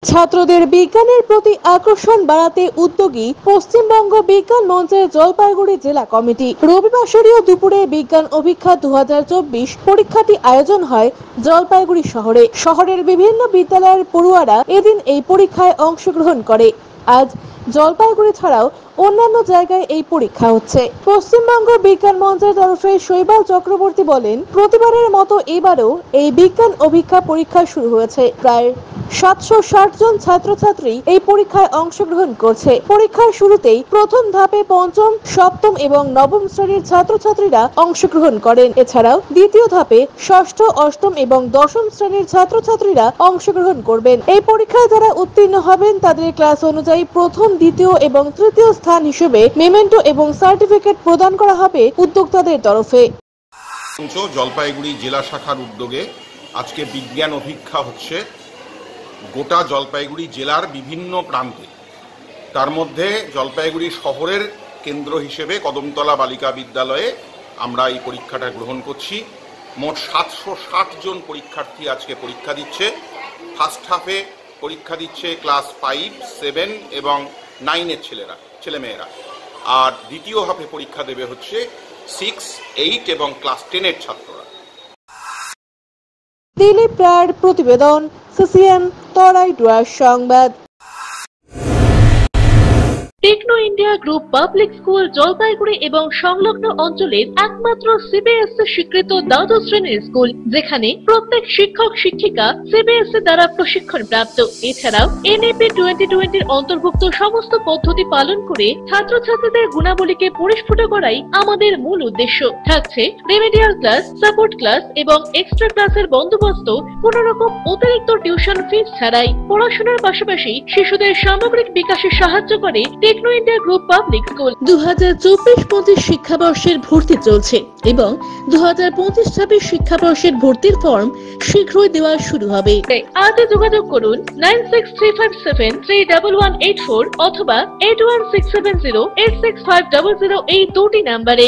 ছাত্রদের বিজ্ঞানের প্রতি আকর্ষণ বাড়াতে উদ্যোগী পশ্চিমবঙ্গ বিজ্ঞান মঞ্চের জলপাইগুড়ি জেলা কমিটি রবিবার দুপুরে বিজ্ঞান অভিক্ষা 2024 পরীক্ষাটি আয়োজন হয় জলপাইগুড়ি শহরের বিভিন্ন বিদ্যালয়ের পড়ুয়ারা এদিন এই পরীক্ষায় অংশগ্রহণ করে। আজ জলপাইগুড়ি ছাড়াও অন্যান্য জায়গায় এই পরীক্ষা হচ্ছে। পশ্চিমবঙ্গ বিজ্ঞান মঞ্চের তরফে শৈবাল চক্রবর্তী বলেন, প্রতিবারের মতো এবারও এই বিজ্ঞান অভিক্ষা পরীক্ষা শুরু হয়েছে। প্রায় 760 জন ছাত্রছাত্রী এই পরীক্ষায় অংশগ্রহণ করছে। পরীক্ষার শুরুতেই প্রথম ধাপে পঞ্চম, সপ্তম এবং নবম শ্রেণীর ছাত্রছাত্রীরা অংশগ্রহণ করেন। এছাড়াও দ্বিতীয় ধাপে ষষ্ঠ, অষ্টম এবং দশম শ্রেণীর ছাত্রছাত্রীরা অংশগ্রহণ করবেন। এই পরীক্ষায় যারা উত্তীর্ণ হবেন তাদের ক্লাস অনুযায়ী প্রথম, দ্বিতীয় এবং তৃতীয় স্থান হিসেবে মেমেন্টো এবং সার্টিফিকেট প্রদান করা হবে উদ্যোক্তাদের তরফে। জলপাইগুড়ি জেলা শাখার উদ্যোগে আজকে বিজ্ঞান অভিক্ষা হচ্ছে গোটা জলপাইগুড়ি জেলার বিভিন্ন প্রান্তে। তার মধ্যে জলপাইগুড়ি শহরের কেন্দ্র হিসেবে কদমতলা বালিকা বিদ্যালয়ে আমরা এই পরীক্ষাটা গ্রহণ করছি। মোট 760 জন পরীক্ষার্থী আজকে পরীক্ষা দিচ্ছে। ফার্স্ট হাফে পরীক্ষা দিচ্ছে ক্লাস 5, 7 এবং 9-এর ছেলেমেয়েরা, আর দ্বিতীয় হাফে পরীক্ষা দেবে হচ্ছে 6, 8 এবং ক্লাস 10-এর ছাত্ররা। দিলীপ রায়ের প্রতিবেদন, সিসিএন তরাই ডুয়ার সংবাদ। Techno India group public school Jalpaiguri এবং সংলগ্ন অঞ্চলের একমাত্র সিবিএসসি স্বীকৃত দ্বাদশ শ্রেণীর স্কুল, যেখানে প্রত্যেক শিক্ষক শিক্ষিকা সিবিএসসি দ্বারা প্রশিক্ষণ প্রাপ্ত। এছাড়াও এনইপি 2020 অন্তর্ভুক্ত সমস্ত পদ্ধতি পালন করে ছাত্রছাত্রীদের গুণাবলীকে পরিস্ফুট করাই আমাদের মূল উদ্দেশ্য। থাকছে রেমেডিয়াল ক্লাস, সাপোর্ট ক্লাস এবং এক্সট্রা ক্লাসের বন্দোবস্ত, কোন রকম অতিরিক্ত টিউশন ফিস ছাড়াই। পড়াশোনার পাশাপাশি শিশুদের সামগ্রিক বিকাশে সাহায্য করে Techno India group public school. 2024-25 শিক্ষাবর্ষের ভর্তি চলছে এবং 2025-26 শিক্ষাবর্ষের ভর্তির ফর্ম শীঘ্রই দেওয়া শুরু হবে। আজই যোগাযোগ করুন 9635731184 অথবা 8167086500 এই দুটি নাম্বারে।